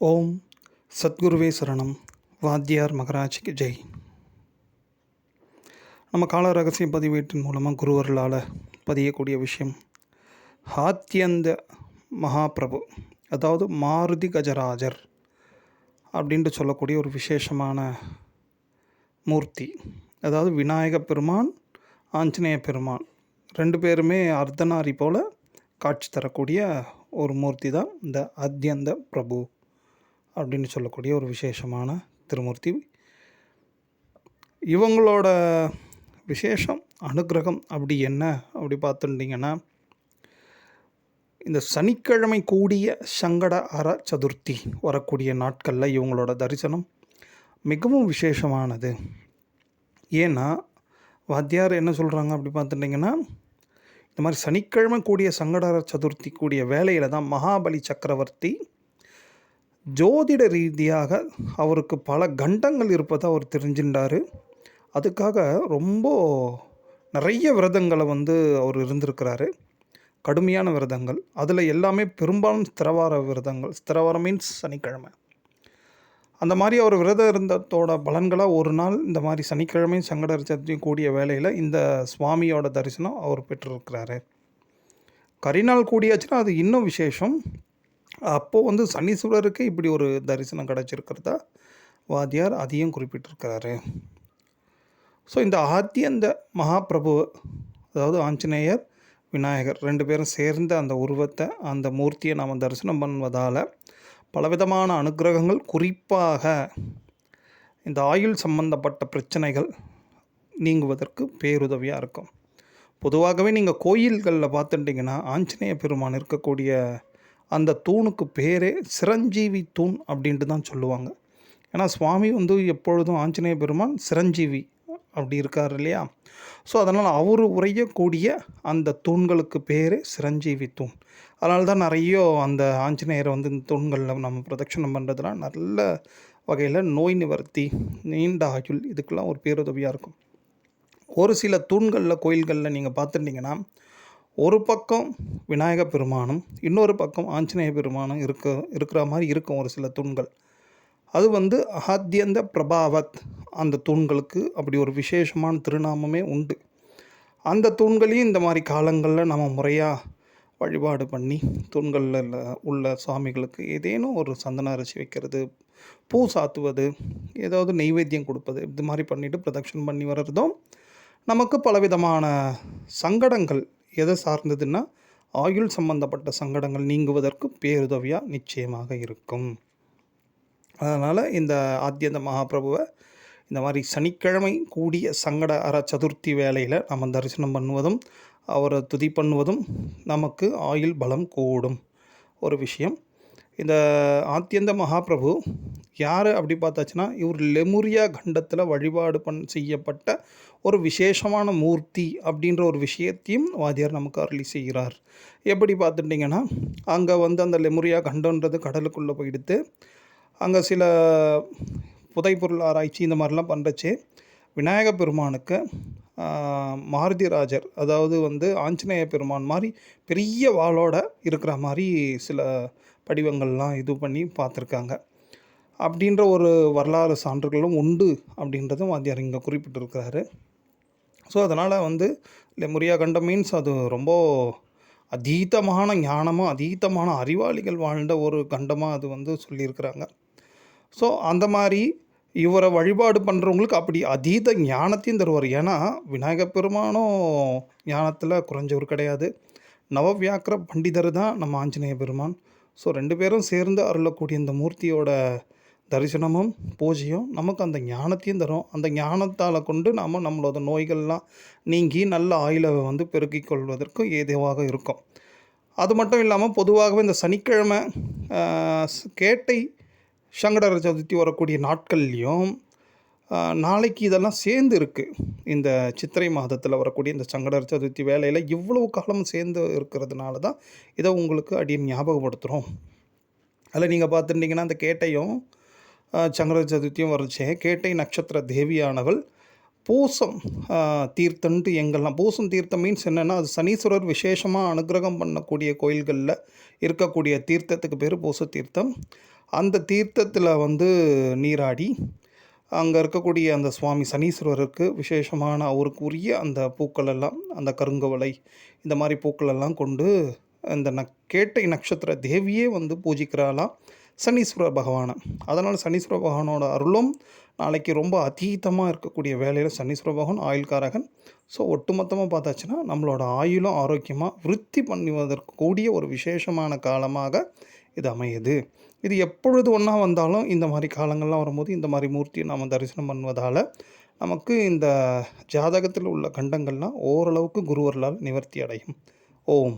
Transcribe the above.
ஓம் சத்குருவே சரணம். வாத்தியார் மகராஜ்க்கு ஜெய். நம்ம கால ரகசிய பதிவேட்டின் மூலமாக குருவர்களால் பதியக்கூடிய விஷயம் ஆத்யந்த மகாபிரபு, அதாவது மாருதி கஜராஜர் அப்படின்ட்டு சொல்லக்கூடிய ஒரு விசேஷமான மூர்த்தி. அதாவது விநாயக பெருமான், ஆஞ்சநேய பெருமான் ரெண்டு பேருமே அர்த்தநாரி போல் காட்சி தரக்கூடிய ஒரு மூர்த்தி தான் இந்த ஆத்யந்த பிரபு அப்படின்னு சொல்லக்கூடிய ஒரு விசேஷமான திருமூர்த்தி. இவங்களோட விசேஷம் அனுக்கிரகம் அப்படி என்ன அப்படி பார்த்துட்டிங்கன்னா, இந்த சனிக்கிழமை கூடிய சங்கட அற சதுர்த்தி வரக்கூடிய நாட்களில் இவங்களோட தரிசனம் மிகவும் விசேஷமானது. ஏன்னா வாத்தியார் என்ன சொல்கிறாங்க அப்படி பார்த்துட்டிங்கன்னா, இந்த மாதிரி சனிக்கிழமை கூடிய சங்கட அற சதுர்த்தி கூடிய வேலையில் தான் மகாபலி சக்கரவர்த்தி ஜோதிட ரீதியாக அவருக்கு பல கண்டங்கள் இருப்பதை அவர் தெரிஞ்சின்றார். அதுக்காக ரொம்ப நிறைய விரதங்களை அவர் இருந்திருக்கிறாரு, கடுமையான விரதங்கள். அதில் எல்லாமே பெரும்பாலும் ஸ்திரவார விரதங்கள். ஸ்திரவாரம் மீன்ஸ் சனிக்கிழமை. அந்த மாதிரி அவர் விரதம் இருந்ததோட பலன்களாக ஒரு நாள் இந்த மாதிரி சனிக்கிழமை சங்கடர் சதுர்த்தி கூடிய வேளையில் இந்த சுவாமியோட தரிசனம் அவர் பெற்றிருக்கிறாரு. கரிநாள் கூடியாச்சுன்னா அது இன்னும் விசேஷம். அப்போது சனீஸ்வரருக்கு இப்படி ஒரு தரிசனம் கிடச்சிருக்கிறதா வாத்தியார் அதையும் குறிப்பிட்டிருக்கிறாரு. ஸோ இந்த ஆத்யந்த மகாபிரபு, அதாவது ஆஞ்சநேயர் விநாயகர் ரெண்டு பேரும் சேர்ந்த அந்த உருவத்தை, அந்த மூர்த்தியை நாம் தரிசனம் பண்ணுவதால் பலவிதமான அனுக்கிரகங்கள், குறிப்பாக இந்த ஆயுள் சம்பந்தப்பட்ட பிரச்சனைகள் நீங்குவதற்கு பேருதவியாக இருக்கும். பொதுவாகவே நீங்கள் கோயில்களில் பார்த்துட்டிங்கன்னா ஆஞ்சநேய பெருமான் இருக்கக்கூடிய அந்த தூணுக்கு பேரே சிரஞ்சீவி தூண் அப்படின்ட்டு தான் சொல்லுவாங்க. ஏன்னா சுவாமி எப்பொழுதும் ஆஞ்சநேய பெருமான் சிரஞ்சீவி அப்படி இருக்கார் இல்லையா? ஸோ அதனால் அவர் உரையக்கூடிய அந்த தூண்களுக்கு பேரே சிரஞ்சீவி தூண். அதனால தான் நிறைய அந்த ஆஞ்சநேயரை இந்த தூண்களில் நம்ம பிரதட்சணம் பண்ணுறதுலாம் நல்ல வகையில் நோய் நிவர்த்தி, நீண்ட ஆயுள் இதுக்கெல்லாம் ஒரு பேருதவியாக இருக்கும். ஒரு சில தூண்களில் கோயில்களில் நீங்கள் பார்த்துட்டிங்கன்னா ஒரு பக்கம் விநாயக பெருமானும் இன்னொரு பக்கம் ஆஞ்சநேய பெருமானும் இருக்கிற மாதிரி இருக்கும் ஒரு சில தூண்கள். அது ஆத்யந்த பிரபாவத் அந்த தூண்களுக்கு அப்படி ஒரு விசேஷமான திருநாமமே உண்டு. அந்த தூண்களையும் இந்த மாதிரி காலங்களில் நம்ம முறையாக வழிபாடு பண்ணி தூண்களில் உள்ள சுவாமிகளுக்கு ஏதேனும் ஒரு சந்தன அரிசி வைக்கிறது, பூ சாத்துவது, ஏதாவது நெய்வேத்தியம் கொடுப்பது, இது மாதிரி பண்ணிவிட்டு பிரதட்சணம் பண்ணி வர்றதும் நமக்கு பலவிதமான சங்கடங்கள் எதை சார்ந்ததுன்னா ஆயுள் சம்பந்தப்பட்ட சங்கடங்கள் நீங்குவதற்கு பேருதவியாக நிச்சயமாக இருக்கும். அதனால் இந்த ஆத்யந்த மகாபிரபுவை இந்த மாதிரி சனிக்கிழமை கூடிய சங்கட அற சதுர்த்தி வேளையில் நம்ம தரிசனம் பண்ணுவதும் அவரை துதி பண்ணுவதும் நமக்கு ஆயுள் பலம் கூடும் ஒரு விஷயம். இந்த ஆத்யந்த மகாபிரபு யார் அப்படி பார்த்தாச்சுன்னா, இவர் லெமுரியா கண்டத்தில் வழிபாடு செய்யப்பட்ட ஒரு விசேஷமான மூர்த்தி அப்படின்ற ஒரு விஷயத்தையும் வாத்தியார் நமக்கு அருளி செய்கிறார். எப்படி பார்த்துட்டிங்கன்னா, அங்கே அந்த லெமுரியா கண்டன்றது கடலுக்குள்ளே போயிடுத்து, அங்கே சில புதைப்பொருள் ஆராய்ச்சி இந்த மாதிரிலாம் பண்ணுறச்சே விநாயக பெருமானுக்கு மாருதிராஜர், அதாவது ஆஞ்சநேய பெருமான் மாதிரி பெரிய வாளோட இருக்கிற மாதிரி சில படிவங்கள்லாம் இது பண்ணி பார்த்துருக்காங்க அப்படின்ற ஒரு வரலாறு சான்றுகளும் உண்டு அப்படின்றதும் வாத்தியார் இங்கே குறிப்பிட்டிருக்கிறாரு. ஸோ அதனால் லெமுரியா கண்டம் மீன்ஸ் அது ரொம்ப அதீதமான ஞானமாக, அதீதமான அறிவாளிகள் வாழ்ந்த ஒரு கண்டமாக அது சொல்லியிருக்கிறாங்க. ஸோ அந்த மாதிரி இவரை வழிபாடு பண்ணுறவங்களுக்கு அப்படி அதீத ஞானத்தையும் தருவார். ஏன்னா விநாயக பெருமானும் ஞானத்தில் குறைஞ்சவர் கிடையாது. நவவியாக்கிர பண்டிதர் தான் நம்ம ஆஞ்சநேய பெருமான். ஸோ ரெண்டு பேரும் சேர்ந்து அருளக்கூடிய இந்த மூர்த்தியோட தரிசனமும் பூஜையும் நமக்கு அந்த ஞானத்தையும் தரும். அந்த ஞானத்தால் கொண்டு நாம் நம்மளோட நோய்கள்லாம் நீங்கி நல்ல ஆயுளை பெருக்கிக் கொள்வதற்கு ஏதுவாக இருக்கும். அது மட்டும் இல்லாமல் பொதுவாகவே இந்த சனிக்கிழமை கேட்டை சங்கடர சதுர்த்தி வரக்கூடிய நாட்கள்லேயும் நாளைக்கு இதெல்லாம் சேர்ந்து இருக்குது. இந்த சித்திரை மாதத்தில் வரக்கூடிய இந்த சங்கடர சதுர்த்தி வேலையில் இவ்வளவு காலம் சேர்ந்து இருக்கிறதுனால தான் இதை உங்களுக்கு அடியை ஞாபகப்படுத்துகிறோம். அதில் நீங்கள் பார்த்துட்டிங்கன்னா அந்த கேட்டையும் சங்கடர சதுர்த்தியும் வரச்சே கேட்டை நட்சத்திர தேவியானவள் பூசம் தீர்த்தன்ட்டு எங்கெல்லாம் பூசம் தீர்த்தம் மீன்ஸ் என்னென்னா, அது சனீஸ்வரர் விசேஷமாக அனுகிரகம் பண்ணக்கூடிய கோயில்களில் இருக்கக்கூடிய தீர்த்தத்துக்கு பேர் பூச தீர்த்தம். அந்த தீர்த்தத்தில் வந்து நீராடி அங்கே இருக்கக்கூடிய அந்த சுவாமி சனீஸ்வரருக்கு விசேஷமான அவருக்கு உரிய அந்த பூக்கள் எல்லாம், அந்த கருங்கவலை இந்த மாதிரி பூக்கள் எல்லாம் கொண்டு இந்த கேட்டை நட்சத்திர தேவியே வந்து பூஜிக்கிறாளாம் சனீஸ்வர பகவானை. அதனால் சனீஸ்வர பகவானோட அருளும் நாளைக்கு ரொம்ப அதீதமாக இருக்கக்கூடிய வேலையில் சனீஸ்வர பகவான் ஆயுள்காரகன். ஸோ ஒட்டுமொத்தமாக பார்த்தாச்சுன்னா நம்மளோட ஆயுளும் ஆரோக்கியமாக விருத்தி பண்ணுவதற்கு கூடிய ஒரு விசேஷமான காலமாக இது அமையுது. இது எப்பொழுது ஒன்றா வந்தாலும் இந்த மாதிரி காலங்கள்லாம் வரும்போது இந்த மாதிரி மூர்த்தியை நாம் தரிசனம் பண்ணுவதால் நமக்கு இந்த ஜாதகத்தில் உள்ள கண்டங்கள்லாம் ஓரளவுக்கு குருவர்களால் நிவர்த்தி அடையும். ஓம்.